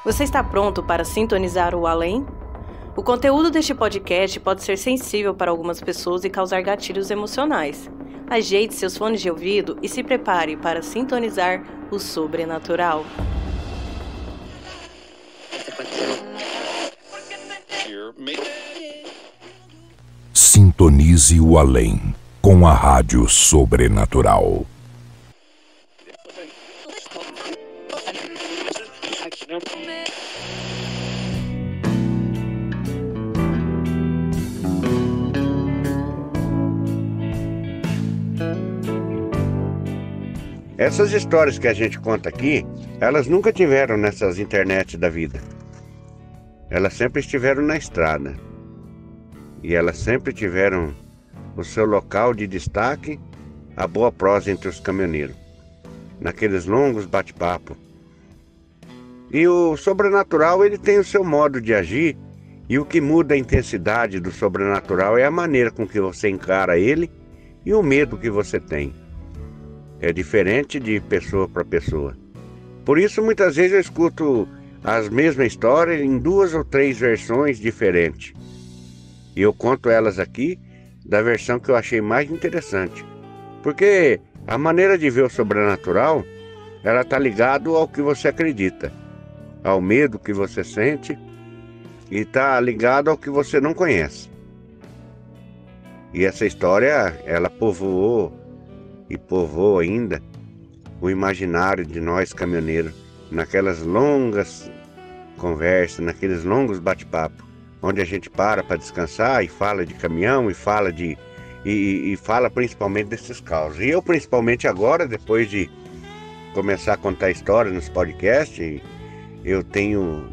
Você está pronto para sintonizar o além? O conteúdo deste podcast pode ser sensível para algumas pessoas e causar gatilhos emocionais. Ajeite seus fones de ouvido e se prepare para sintonizar o sobrenatural. Sintonize o além com a Rádio Sobrenatural. Essas histórias que a gente conta aqui, elas nunca tiveram nessas internets da vida. Elas sempre estiveram na estrada. E elas sempre tiveram o seu local de destaque, a boa prosa entre os caminhoneiros, naqueles longos bate-papo. E o sobrenatural, ele tem o seu modo de agir, e o que muda a intensidade do sobrenatural é a maneira com que você encara ele e o medo que você tem. É diferente de pessoa para pessoa. Por isso, muitas vezes eu escuto as mesmas histórias em 2 ou 3 versões diferentes. E eu conto elas aqui da versão que eu achei mais interessante. Porque a maneira de ver o sobrenatural, ela está ligada ao que você acredita, ao medo que você sente, e está ligado ao que você não conhece. E essa história, ela povoou e povoa ainda o imaginário de nós caminhoneiros, naquelas longas conversas, naqueles longos bate-papos, onde a gente para descansar e fala de caminhão e fala e fala principalmente desses causos. E eu, principalmente agora, depois de começar a contar histórias nos podcasts, eu tenho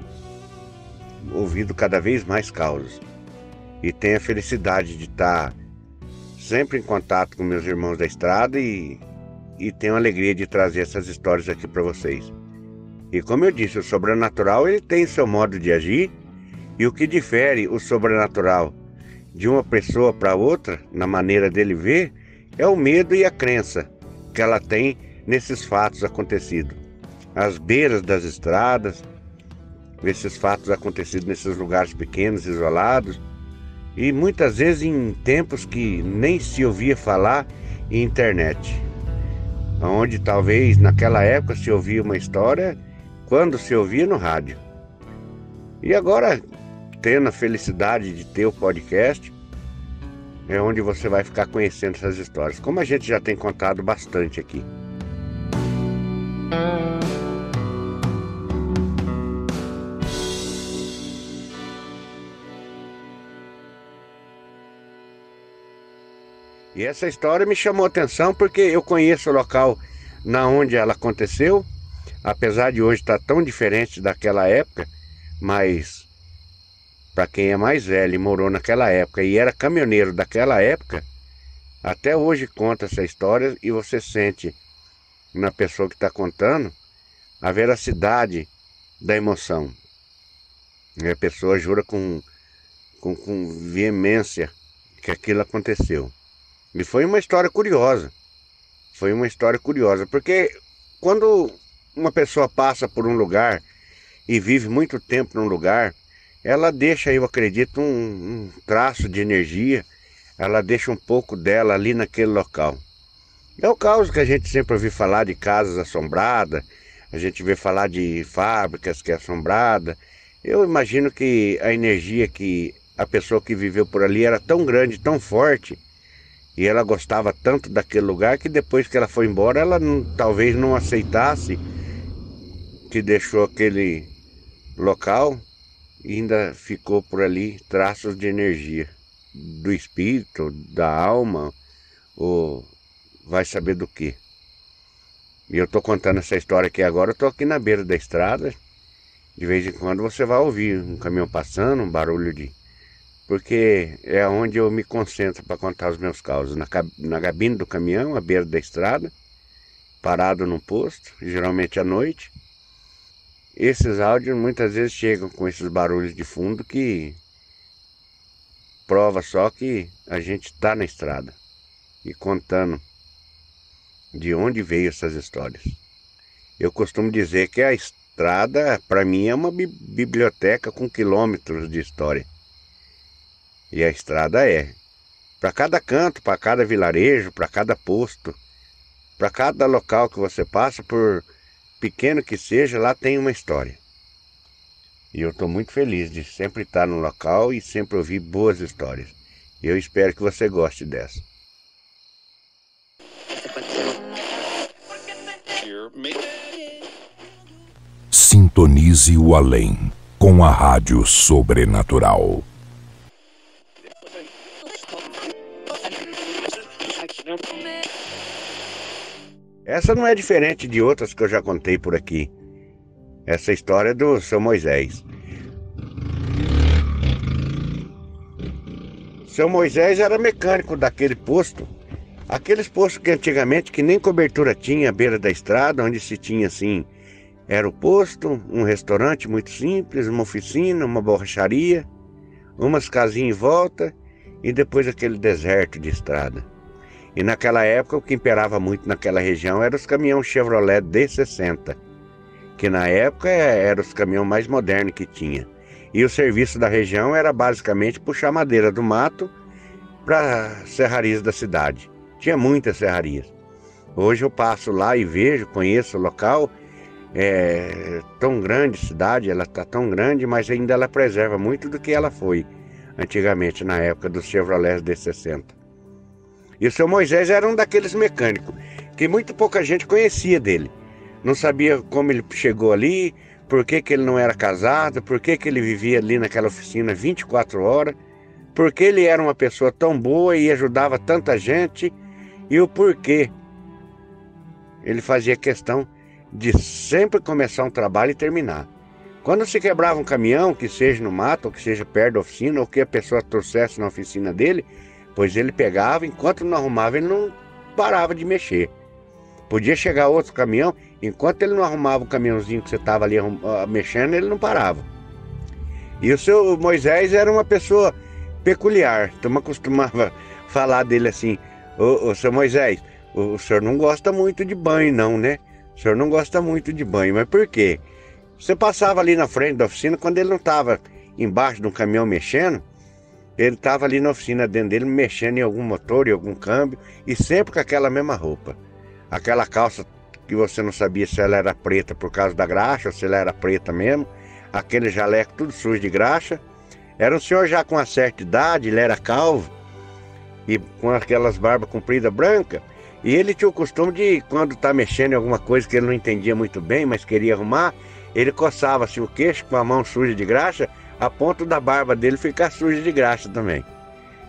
ouvido cada vez mais causos e tenho a felicidade de estar sempre em contato com meus irmãos da estrada e tenho a alegria de trazer essas histórias aqui para vocês. E como eu disse, o sobrenatural, ele tem seu modo de agir, e o que difere o sobrenatural de uma pessoa para outra, na maneira dele ver, é o medo e a crença que ela tem nesses fatos acontecidos. Às beiras das estradas, esses fatos acontecidos nesses lugares pequenos, isolados, e muitas vezes em tempos que nem se ouvia falar em internet, onde talvez naquela época se ouvia uma história quando se ouvia no rádio. E agora, tendo a felicidade de ter o podcast, é onde você vai ficar conhecendo essas histórias, como a gente já tem contado bastante aqui. E essa história me chamou a atenção porque eu conheço o local na onde ela aconteceu, apesar de hoje estar tão diferente daquela época, mas para quem é mais velho e morou naquela época e era caminhoneiro daquela época, até hoje conta essa história e você sente na pessoa que está contando a veracidade da emoção. E a pessoa jura com veemência que aquilo aconteceu. E foi uma história curiosa. Foi uma história curiosa, porque quando uma pessoa passa por um lugar e vive muito tempo num lugar, ela deixa, eu acredito, um traço de energia, ela deixa um pouco dela ali naquele local. É o caso que a gente sempre ouviu falar de casas assombradas, a gente vê falar de fábricas que é assombrada. Eu imagino que a energia que a pessoa que viveu por ali era tão grande, tão forte, e ela gostava tanto daquele lugar que depois que ela foi embora, ela talvez não aceitasse que deixou aquele local e ainda ficou por ali traços de energia do espírito, da alma, ou vai saber do que. E eu estou contando essa história aqui agora, eu estou aqui na beira da estrada, de vez em quando você vai ouvir um caminhão passando, um barulho porque é onde eu me concentro para contar os meus causos, na cabine do caminhão, à beira da estrada, parado num posto, geralmente à noite. Esses áudios muitas vezes chegam com esses barulhos de fundo que prova só que a gente está na estrada e contando de onde veio essas histórias. Eu costumo dizer que a estrada estrada, para mim, é uma biblioteca com quilômetros de história. E a estrada é. Para cada canto, para cada vilarejo, para cada posto, para cada local que você passa, por pequeno que seja, lá tem uma história. E eu estou muito feliz de sempre estar no local e sempre ouvir boas histórias. E eu espero que você goste dessa. Sintonize o além com a Rádio Sobrenatural. Essa não é diferente de outras que eu já contei por aqui. Essa história do seu Moisés. Seu Moisés era mecânico daquele posto. Aqueles postos que antigamente que nem cobertura tinha à beira da estrada, onde se tinha assim, era o posto, um restaurante muito simples, uma oficina, uma borracharia, umas casinhas em volta e depois aquele deserto de estrada. E naquela época o que imperava muito naquela região eram os caminhões Chevrolet D60, que na época eram os caminhões mais modernos que tinha. E o serviço da região era basicamente puxar madeira do mato para serrarias da cidade. Tinha muitas serrarias. Hoje eu passo lá e vejo, conheço o local. É tão grande a cidade, ela está tão grande, mas ainda ela preserva muito do que ela foi antigamente, na época dos Chevrolet D60. E o seu Moisés era um daqueles mecânicos que muito pouca gente conhecia dele. Não sabia como ele chegou ali, por que ele não era casado, por que ele vivia ali naquela oficina 24 horas, por que ele era uma pessoa tão boa e ajudava tanta gente, e o porquê ele fazia questão de sempre começar um trabalho e terminar. Quando se quebrava um caminhão, que seja no mato, ou que seja perto da oficina, ou que a pessoa trouxesse na oficina dele, pois ele pegava, enquanto não arrumava, ele não parava de mexer. Podia chegar outro caminhão, enquanto ele não arrumava o caminhãozinho que você estava ali mexendo, ele não parava. E o seu Moisés era uma pessoa peculiar. Então eu costumava falar dele assim: ô seu Moisés, o senhor não gosta muito de banho não, né? O senhor não gosta muito de banho, mas por quê? Você passava ali na frente da oficina, quando ele não estava embaixo de um caminhão mexendo, ele estava ali na oficina dentro dele, mexendo em algum motor, em algum câmbio, e sempre com aquela mesma roupa. Aquela calça que você não sabia se ela era preta por causa da graxa, ou se ela era preta mesmo, aquele jaleco tudo sujo de graxa. Era um senhor já com uma certa idade, ele era calvo, e com aquelas barbas compridas brancas, e ele tinha o costume de, quando está mexendo em alguma coisa que ele não entendia muito bem, mas queria arrumar, ele coçava assim o queixo com a mão suja de graxa, a ponta da barba dele ficar suja de graxa também.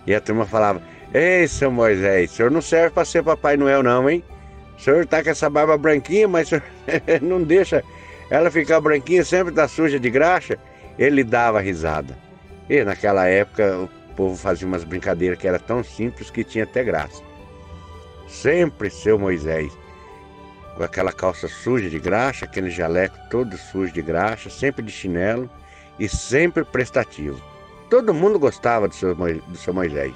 E a turma falava: ei, seu Moisés, o senhor não serve para ser Papai Noel não, hein? O senhor tá com essa barba branquinha, mas o senhor não deixa ela ficar branquinha, sempre tá suja de graxa. Ele dava risada. E naquela época o povo fazia umas brincadeiras que era tão simples que tinha até graça. Sempre seu Moisés, com aquela calça suja de graxa, aquele jaleco todo sujo de graxa, sempre de chinelo e sempre prestativo. Todo mundo gostava do seu Moisés.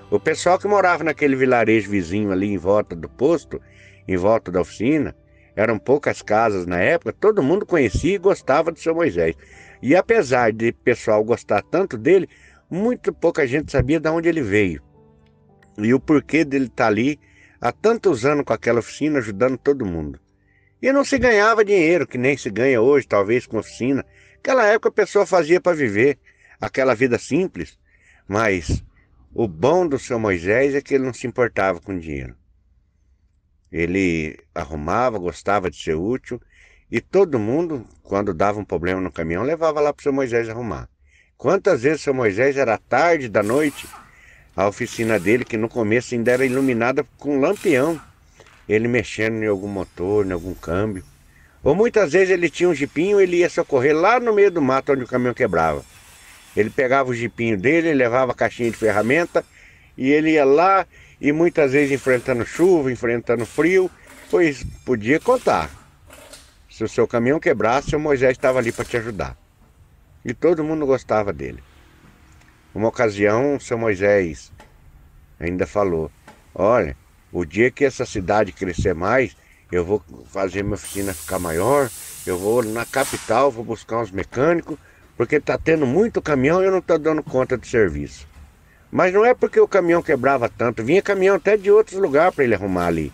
O pessoal que morava naquele vilarejo vizinho ali em volta do posto, em volta da oficina, eram poucas casas na época, todo mundo conhecia e gostava do seu Moisés. E apesar de o pessoal gostar tanto dele, muito pouca gente sabia de onde ele veio. E o porquê dele estar ali há tantos anos com aquela oficina ajudando todo mundo. E não se ganhava dinheiro, que nem se ganha hoje, talvez com oficina. Naquela época a pessoa fazia para viver aquela vida simples, mas o bom do seu Moisés é que ele não se importava com dinheiro. Ele arrumava, gostava de ser útil, e todo mundo, quando dava um problema no caminhão, levava lá para o seu Moisés arrumar. Quantas vezes o seu Moisés era tarde da noite, a oficina dele, que no começo ainda era iluminada com um lampião, ele mexendo em algum motor, em algum câmbio. Ou muitas vezes ele tinha um jipinho, ele ia socorrer lá no meio do mato onde o caminhão quebrava. Ele pegava o jipinho dele, levava a caixinha de ferramenta e ele ia lá, e muitas vezes enfrentando chuva, enfrentando frio, pois podia contar. Se o seu caminhão quebrasse, o Moisés estava ali para te ajudar. E todo mundo gostava dele. Uma ocasião, o seu Moisés ainda falou: olha, o dia que essa cidade crescer mais, eu vou fazer minha oficina ficar maior, eu vou na capital, vou buscar uns mecânicos, porque tá tendo muito caminhão e eu não tô dando conta do serviço. Mas não é porque o caminhão quebrava tanto, vinha caminhão até de outros lugares para ele arrumar ali,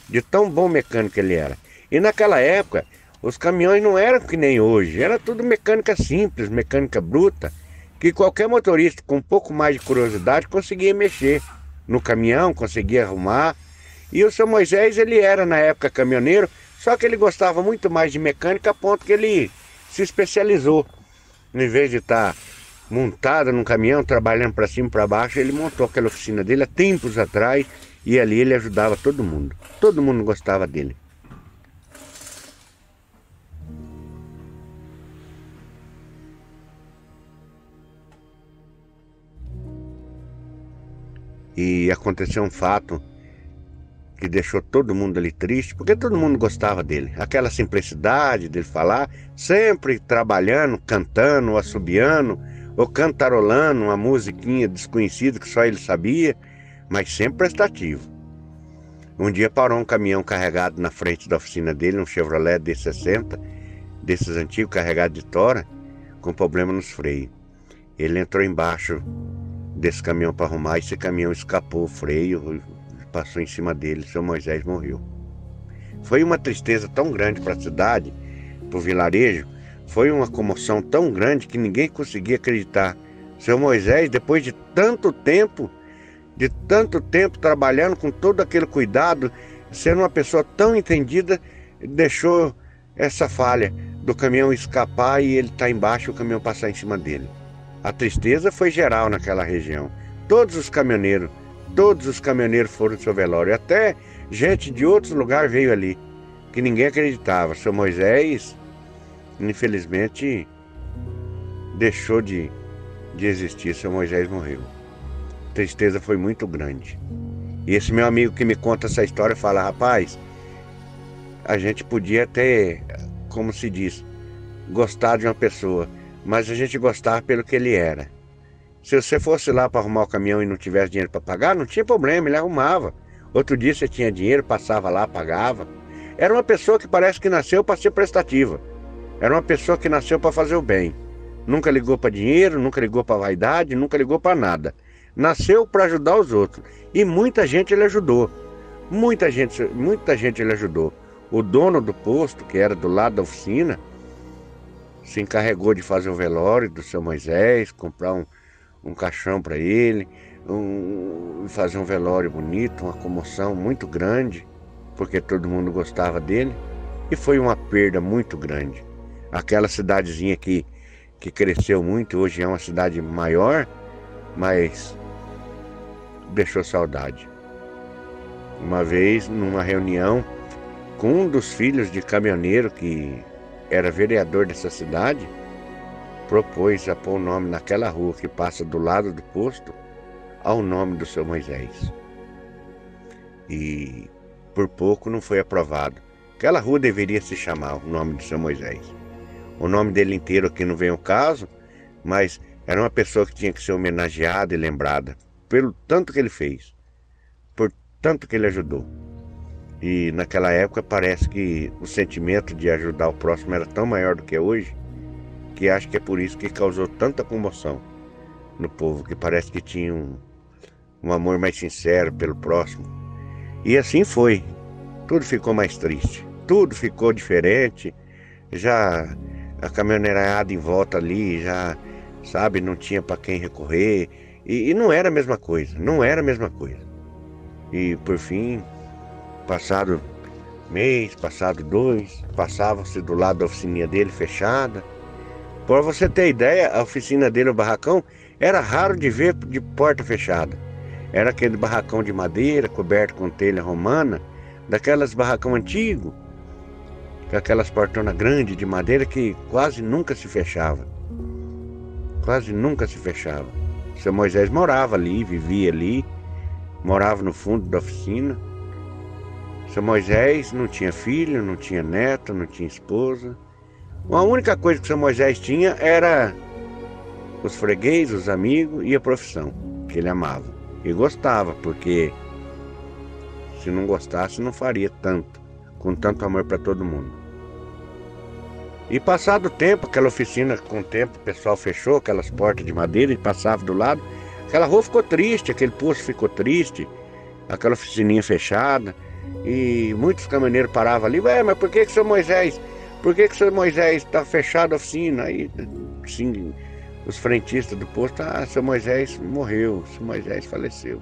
de tão bom mecânico ele era. E naquela época, os caminhões não eram que nem hoje, era tudo mecânica simples, mecânica bruta, que qualquer motorista com um pouco mais de curiosidade conseguia mexer no caminhão, conseguia arrumar. E o seu Moisés, ele era na época caminhoneiro, só que ele gostava muito mais de mecânica a ponto que ele se especializou. Em vez de estar montado num caminhão, trabalhando para cima e para baixo, ele montou aquela oficina dele há tempos atrás e ali ele ajudava todo mundo. Todo mundo gostava dele. E aconteceu um fato que deixou todo mundo ali triste, porque todo mundo gostava dele. Aquela simplicidade dele falar, sempre trabalhando, cantando, assobiando, ou cantarolando uma musiquinha desconhecida que só ele sabia, mas sempre prestativo. Um dia parou um caminhão carregado na frente da oficina dele, um Chevrolet D60, desses antigos, carregado de tora, com problema nos freios. Ele entrou embaixo desse caminhão para arrumar, e esse caminhão escapou o freio, passou em cima dele, seu Moisés morreu. Foi uma tristeza tão grande para a cidade, para o vilarejo, foi uma comoção tão grande que ninguém conseguia acreditar. Seu Moisés, depois de tanto tempo trabalhando com todo aquele cuidado, sendo uma pessoa tão entendida, deixou essa falha do caminhão escapar e ele estar embaixo e o caminhão passar em cima dele. A tristeza foi geral naquela região. Todos os caminhoneiros foram no seu velório. Até gente de outros lugares veio ali, que ninguém acreditava. Seu Moisés, infelizmente, deixou de existir. Seu Moisés morreu. A tristeza foi muito grande. E esse meu amigo que me conta essa história fala, rapaz, a gente podia ter, como se diz, gostar de uma pessoa, mas a gente gostava pelo que ele era. Se você fosse lá para arrumar o caminhão e não tivesse dinheiro para pagar, não tinha problema, ele arrumava. Outro dia você tinha dinheiro, passava lá, pagava. Era uma pessoa que parece que nasceu para ser prestativa. Era uma pessoa que nasceu para fazer o bem. Nunca ligou para dinheiro, nunca ligou para vaidade, nunca ligou para nada. Nasceu para ajudar os outros. E muita gente ele ajudou. Muita gente ele ajudou. O dono do posto, que era do lado da oficina, se encarregou de fazer o velório do seu Moisés, comprar um caixão para ele, fazer um velório bonito, uma comoção muito grande, porque todo mundo gostava dele, e foi uma perda muito grande. Aquela cidadezinha que cresceu muito, hoje é uma cidade maior, mas deixou saudade. Uma vez, numa reunião com um dos filhos de caminhoneiro que era vereador dessa cidade, propôs a pôr o nome naquela rua que passa do lado do posto ao nome do seu Moisés. E por pouco não foi aprovado. Aquela rua deveria se chamar o nome do seu Moisés. O nome dele inteiro aqui não vem ao caso, mas era uma pessoa que tinha que ser homenageada e lembrada pelo tanto que ele fez, por tanto que ele ajudou. E naquela época parece que o sentimento de ajudar o próximo era tão maior do que hoje, que acho que é por isso que causou tanta comoção no povo, que parece que tinha um amor mais sincero pelo próximo. E assim foi. Tudo ficou mais triste, tudo ficou diferente. Já a caminhoneirada em volta ali, já, sabe, não tinha para quem recorrer. E não era a mesma coisa, não era a mesma coisa. E por fim, passado mês, passado 2, passava-se do lado da oficina dele fechada. Para você ter ideia, a oficina dele, o barracão, era raro de ver de porta fechada. Era aquele barracão de madeira, coberto com telha romana, daquelas barracão antigo, com aquelas portonas grandes de madeira que quase nunca se fechava. Quase nunca se fechava. O seu Moisés morava ali, vivia ali, morava no fundo da oficina. O seu Moisés não tinha filho, não tinha neto, não tinha esposa. A única coisa que o seu Moisés tinha era os fregueses, os amigos e a profissão, que ele amava. E gostava, porque se não gostasse não faria tanto com tanto amor para todo mundo. E passado o tempo, aquela oficina, com o tempo o pessoal fechou aquelas portas de madeira e passava do lado. Aquela rua ficou triste, aquele posto ficou triste, aquela oficininha fechada. E muitos caminhoneiros paravam ali, mas por que seu Moisés? Por que seu Moisés está fechado a oficina? Aí, sim, os frentistas do posto, seu Moisés morreu, seu Moisés faleceu.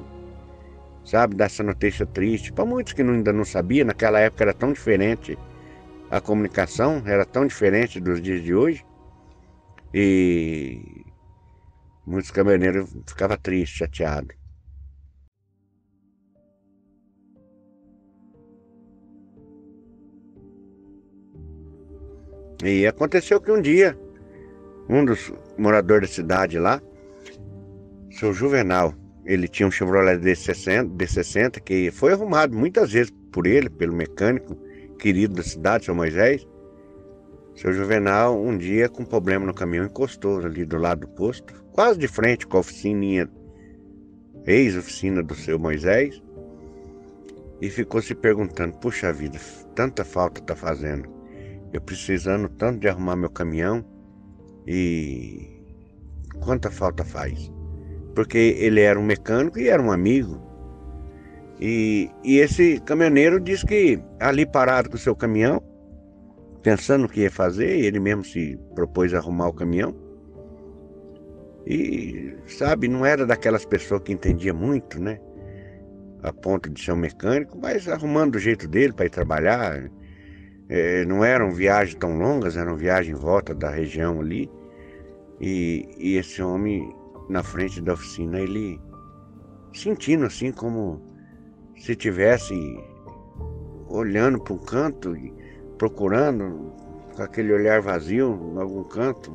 Sabe, dessa notícia triste. Para muitos que ainda não sabiam, naquela época era tão diferente. A comunicação era tão diferente dos dias de hoje. E muitos caminhoneiros ficavam tristes, chateados. E aconteceu que um dia, um dos moradores da cidade lá, seu Juvenal, ele tinha um Chevrolet D60 que foi arrumado muitas vezes por ele, pelo mecânico querido da cidade, seu Moisés. Seu Juvenal, um dia, com problema no caminhão, encostou ali do lado do posto, quase de frente com a oficininha, ex-oficina do seu Moisés, e ficou se perguntando, puxa vida, tanta falta tá fazendo, eu precisando tanto de arrumar meu caminhão, e quanta falta faz? Porque ele era um mecânico e era um amigo. E esse caminhoneiro disse que ali parado com o seu caminhão, pensando o que ia fazer, ele mesmo se propôs a arrumar o caminhão. E, sabe, não era daquelas pessoas que entendia muito, né? A ponto de ser um mecânico, mas arrumando do jeito dele para ir trabalhar. Não eram viagens tão longas, eram viagens em volta da região ali. E esse homem, na frente da oficina, ele sentindo assim como se estivesse olhando para um canto e procurando com aquele olhar vazio em algum canto,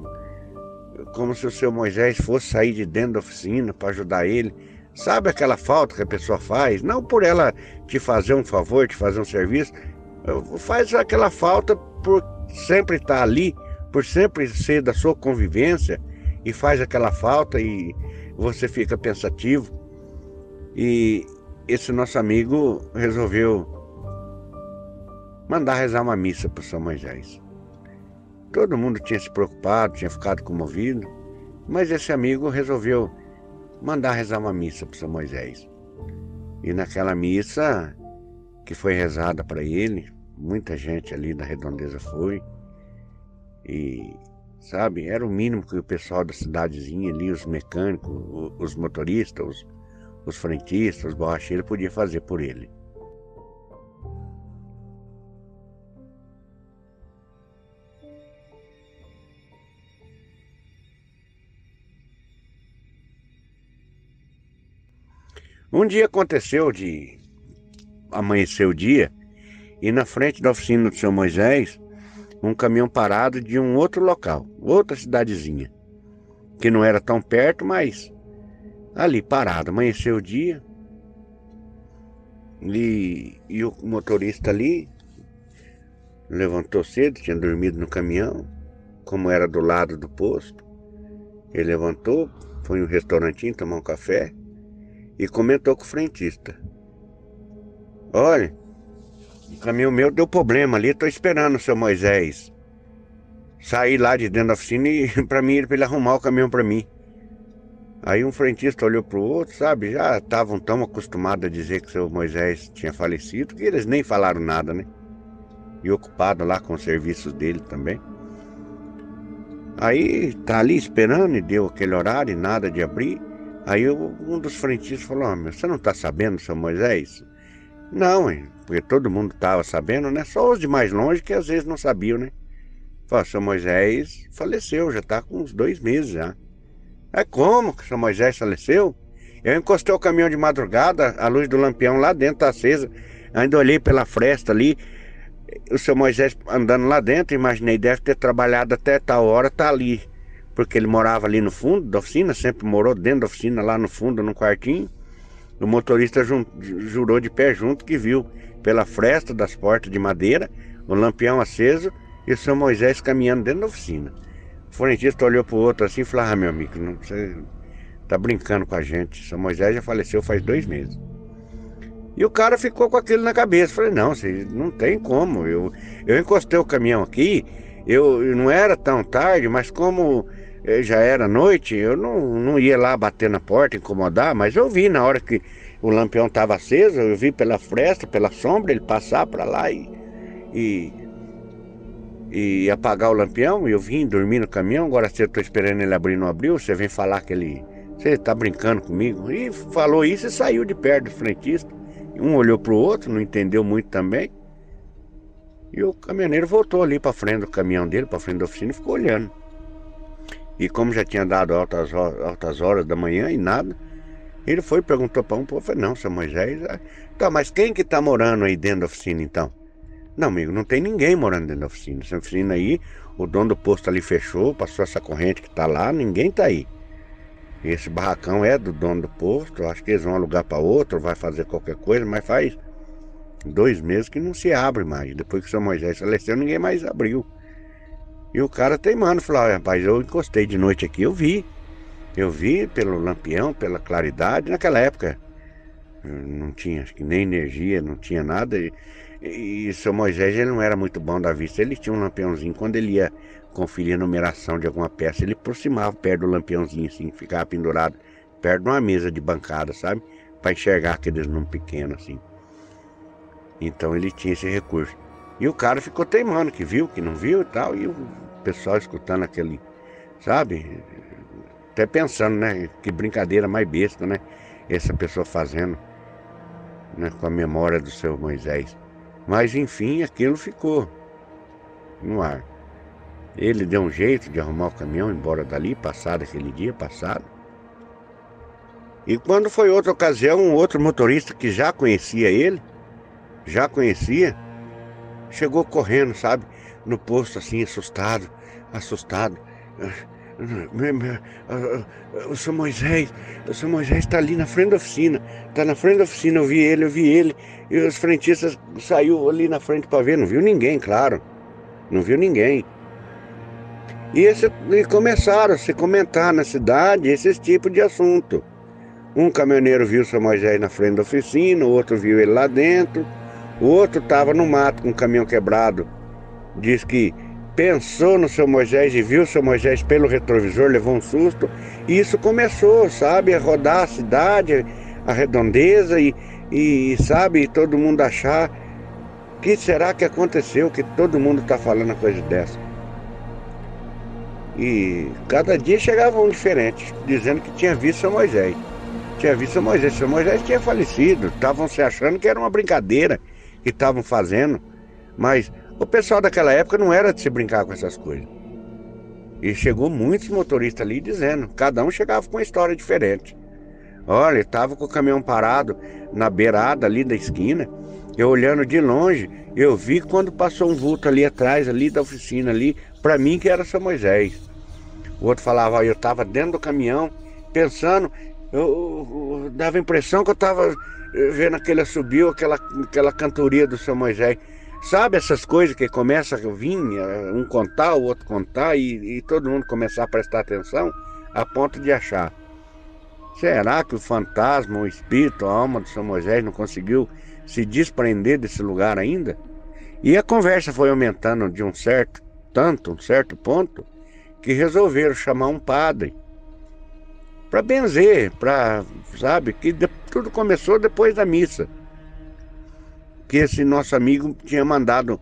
como se o seu Moisés fosse sair de dentro da oficina para ajudar ele. Sabe aquela falta que a pessoa faz? Não por ela te fazer um favor, te fazer um serviço, faz aquela falta por sempre estar ali, por sempre ser da sua convivência, e faz aquela falta e você fica pensativo. E esse nosso amigo resolveu mandar rezar uma missa para o São Moisés. Todo mundo tinha se preocupado, tinha ficado comovido, mas esse amigo resolveu mandar rezar uma missa para o São Moisés. E naquela missa que foi rezada para ele, muita gente ali da redondeza foi, e sabe, era o mínimo que o pessoal da cidadezinha ali, os mecânicos, os motoristas, os frentistas, os borracheiros podiam fazer por ele. Um dia aconteceu de amanhecer o dia e na frente da oficina do seu Moisés, um caminhão parado de um outro local, outra cidadezinha, que não era tão perto, mas ali parado. Amanheceu o dia e o motorista ali levantou cedo, tinha dormido no caminhão, como era do lado do posto. Ele levantou, foi em um restaurantinho tomar um café e comentou com o frentista: olha, o caminhão meu deu problema ali, estou esperando o seu Moisés sair lá de dentro da oficina e para ele arrumar o caminhão para mim. Aí um frentista olhou para o outro, sabe, já estavam tão acostumados a dizer que o seu Moisés tinha falecido que eles nem falaram nada, né? E ocupado lá com os serviços dele também. Aí tá ali esperando e deu aquele horário e nada de abrir. Aí um dos frentistas falou: você não tá sabendo, seu Moisés? Não, hein? Porque todo mundo tava sabendo, né? Só os de mais longe que às vezes não sabiam, né? Falou: seu Moisés faleceu, já tá com uns 2 meses já. É como que o seu Moisés faleceu? Eu encostei o caminhão de madrugada, a luz do lampião lá dentro tá acesa. Ainda olhei pela fresta ali, o seu Moisés andando lá dentro, imaginei, deve ter trabalhado até tal hora, tá ali. Porque ele morava ali no fundo da oficina, sempre morou dentro da oficina, lá no fundo, num quartinho. O motorista jurou de pé junto que viu pela fresta das portas de madeira, o lampião aceso e o seu Moisés caminhando dentro da oficina. O frentista olhou pro outro assim e falou: meu amigo, você tá brincando com a gente, seu Moisés já faleceu faz 2 meses. E o cara ficou com aquilo na cabeça. Falei, não, não tem como. Eu encostei o caminhão aqui, eu não era tão tarde, mas como já era noite, eu não ia lá bater na porta, incomodar, mas eu vi na hora que o lampião estava aceso, eu vi pela fresta, pela sombra, ele passar para lá e apagar o lampião. Eu vim dormir no caminhão, agora eu estou esperando ele abrir, não abriu, você vem falar que você está brincando comigo. E falou isso e saiu de perto do frentista. Um olhou para o outro, não entendeu muito também. E o caminhoneiro voltou ali para frente do caminhão dele, para frente da oficina, e ficou olhando. E como já tinha dado altas horas da manhã e nada, ele foi e perguntou para falei, não, seu Moisés, tá, mas quem que tá morando aí dentro da oficina então? Não, amigo, não tem ninguém morando dentro da oficina. Essa oficina aí, o dono do posto ali fechou, passou essa corrente que tá lá, ninguém tá aí. Esse barracão é do dono do posto, acho que eles vão alugar para outro, vai fazer qualquer coisa, mas faz 2 meses que não se abre mais. Depois que o seu Moisés faleceu, ninguém mais abriu. E o cara teimando, falou, rapaz, eu encostei de noite aqui, eu vi pelo lampião, pela claridade. Naquela época não tinha, acho que nem energia, não tinha nada. E o seu Moisés, ele não era muito bom da vista, ele tinha um lampiãozinho, quando ele ia conferir a numeração de alguma peça, ele aproximava perto do lampiãozinho assim, ficava pendurado perto de uma mesa de bancada, sabe? Para enxergar aqueles números pequenos assim. Então ele tinha esse recurso. E o cara ficou teimando, que viu, que não viu e tal, e o pessoal escutando aquele, sabe? Até pensando, né? Que brincadeira mais besta, né? Essa pessoa fazendo, né? Com a memória do seu Moisés. Mas enfim, aquilo ficou no ar. Ele deu um jeito de arrumar o caminhão, embora dali, passado aquele dia, passado. E quando foi outra ocasião, um outro motorista que já conhecia ele, chegou correndo, sabe? No posto assim, assustado. O seu Moisés está ali na frente da oficina. Está na frente da oficina, eu vi ele. E os frentistas saiu ali na frente para ver, não viu ninguém, claro. Não viu ninguém. E começaram a se comentar na cidade esse tipo de assunto. Um caminhoneiro viu o seu Moisés na frente da oficina, o outro viu ele lá dentro, o outro estava no mato com o caminhão quebrado. Diz que pensou no seu Moisés e viu o seu Moisés pelo retrovisor, levou um susto. E isso começou, sabe, a rodar a cidade, a redondeza e sabe, todo mundo achar que será que aconteceu, que todo mundo está falando a coisa dessa. E cada dia chegava um diferente, dizendo que tinha visto seu Moisés. Seu Moisés tinha falecido, estavam se achando que era uma brincadeira que estavam fazendo. Mas o pessoal daquela época não era de se brincar com essas coisas. E chegou muitos motoristas ali dizendo, cada um chegava com uma história diferente. Olha, estava com o caminhão parado na beirada ali da esquina, eu olhando de longe, eu vi quando passou um vulto ali atrás, ali da oficina ali, para mim que era seu Moisés. O outro falava, ó, eu estava dentro do caminhão, pensando, eu dava a impressão que eu estava vendo aquele assobio, aquela cantoria do seu Moisés. Sabe essas coisas que começa a vir, um contar, o outro contar, e todo mundo começar a prestar atenção, a ponto de achar. Será que o fantasma, o espírito, a alma do seu Moisés não conseguiu se desprender desse lugar ainda? E a conversa foi aumentando de um certo ponto, que resolveram chamar um padre para benzer, sabe, que tudo começou depois da missa. Que esse nosso amigo tinha mandado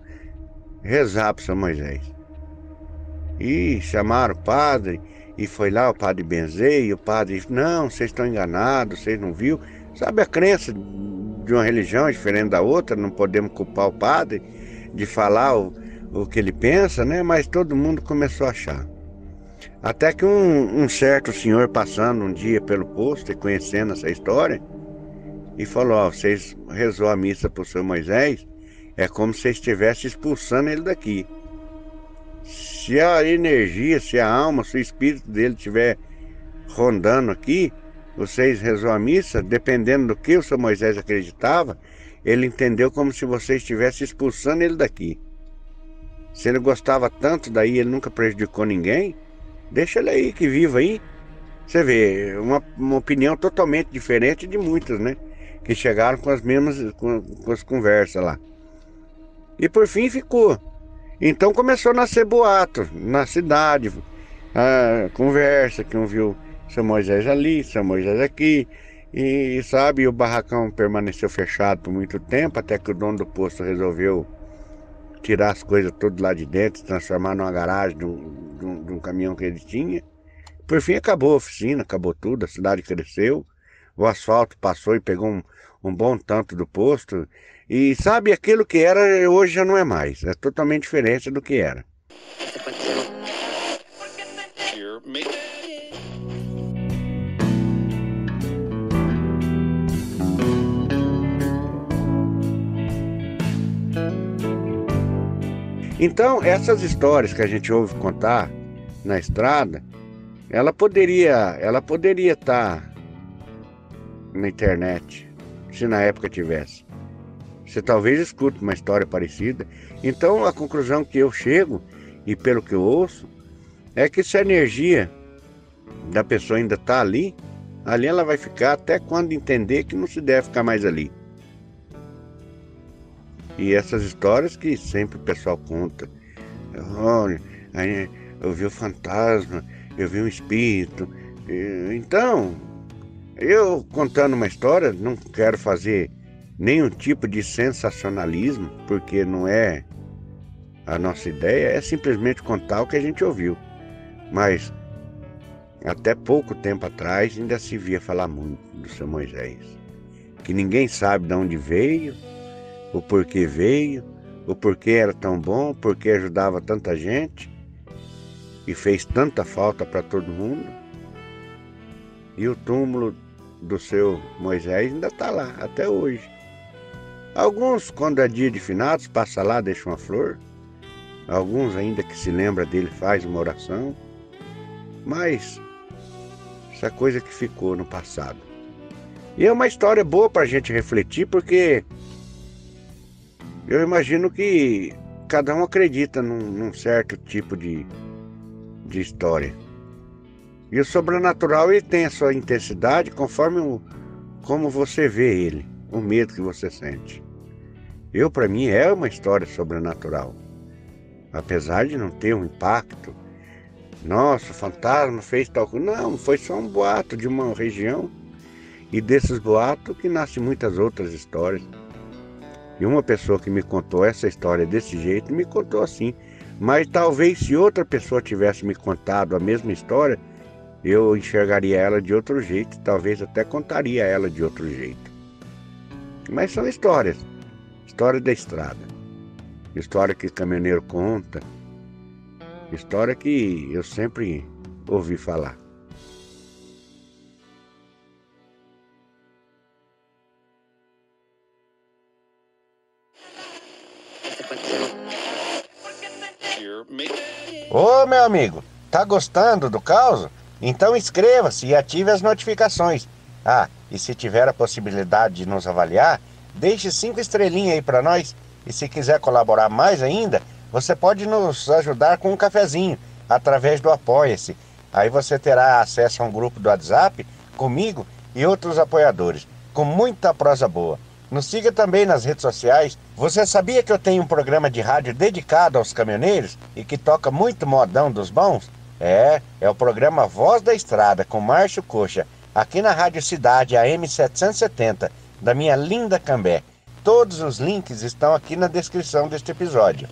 rezar para São Moisés. E chamaram o padre, e foi lá o padre benzer, e o padre disse, não, vocês estão enganados, vocês não viram. Sabe, a crença de uma religião é diferente da outra, não podemos culpar o padre de falar o que ele pensa, né? Mas todo mundo começou a achar. Até que um certo senhor passando um dia pelo posto e conhecendo essa história, e falou, ó, vocês rezou a missa para o seu Moisés, é como se vocês estivessem expulsando ele daqui. Se a energia, se a alma, se o espírito dele estiver rondando aqui, vocês rezou a missa, dependendo do que o seu Moisés acreditava, ele entendeu como se vocês estivessem expulsando ele daqui. Se ele gostava tanto daí, ele nunca prejudicou ninguém, deixa ele aí, que viva aí. Você vê, uma opinião totalmente diferente de muitas, né? que chegaram com as mesmas com as conversas lá. E por fim ficou. Então começou a nascer boato na cidade, a conversa, que um viu seu Moisés ali, seu Moisés aqui. E sabe, o barracão permaneceu fechado por muito tempo, até que o dono do posto resolveu tirar as coisas todas lá de dentro, transformar numa garagem de um caminhão que ele tinha. Por fim acabou a oficina, acabou tudo, a cidade cresceu, o asfalto passou e pegou um bom tanto do posto. E sabe, aquilo que era hoje já não é mais, é totalmente diferente do que era. Então, essas histórias que a gente ouve contar na estrada, ela poderia estar na internet, se na época tivesse. Você talvez escute uma história parecida. Então, a conclusão que eu chego, e pelo que eu ouço, é que se a energia da pessoa ainda está ali ela vai ficar até quando entender que não se deve ficar mais ali. E essas histórias que sempre o pessoal conta. Olha, aí eu vi o fantasma, eu vi um espírito. Então, eu contando uma história, não quero fazer nenhum tipo de sensacionalismo, porque não é a nossa ideia, é simplesmente contar o que a gente ouviu. Mas até pouco tempo atrás ainda se via falar muito do seu Moisés, que ninguém sabe de onde veio, o porquê veio, o porquê era tão bom, o porquê ajudava tanta gente e fez tanta falta para todo mundo. E o túmulo do seu Moisés ainda está lá, até hoje. Alguns, quando é dia de finados, passa lá, deixa uma flor. Alguns ainda que se lembra dele faz uma oração. Mas essa coisa que ficou no passado. E é uma história boa para a gente refletir, porque eu imagino que cada um acredita num certo tipo de história. E o sobrenatural, ele tem a sua intensidade conforme como você vê ele, o medo que você sente. Para mim, é uma história sobrenatural. Apesar de não ter um impacto. Nossa, o fantasma fez tal coisa. Não, foi só um boato de uma região. E desses boatos que nascem muitas outras histórias. E uma pessoa que me contou essa história desse jeito, me contou assim. Mas talvez se outra pessoa tivesse me contado a mesma história, eu enxergaria ela de outro jeito, talvez até contaria ela de outro jeito. Mas são histórias. História da estrada. História que o caminhoneiro conta. História que eu sempre ouvi falar. Ô, meu amigo, tá gostando do caos? Então inscreva-se e ative as notificações. Ah, e se tiver a possibilidade de nos avaliar, deixe 5 estrelinhas aí para nós. E se quiser colaborar mais ainda, você pode nos ajudar com um cafezinho, através do Apoia-se. Aí você terá acesso a um grupo do WhatsApp comigo e outros apoiadores, com muita prosa boa. Nos siga também nas redes sociais. Você sabia que eu tenho um programa de rádio dedicado aos caminhoneiros e que toca muito modão dos bons? É o programa Voz da Estrada, com Márcio Coxa, aqui na Rádio Cidade AM 770, da minha linda Cambé. Todos os links estão aqui na descrição deste episódio.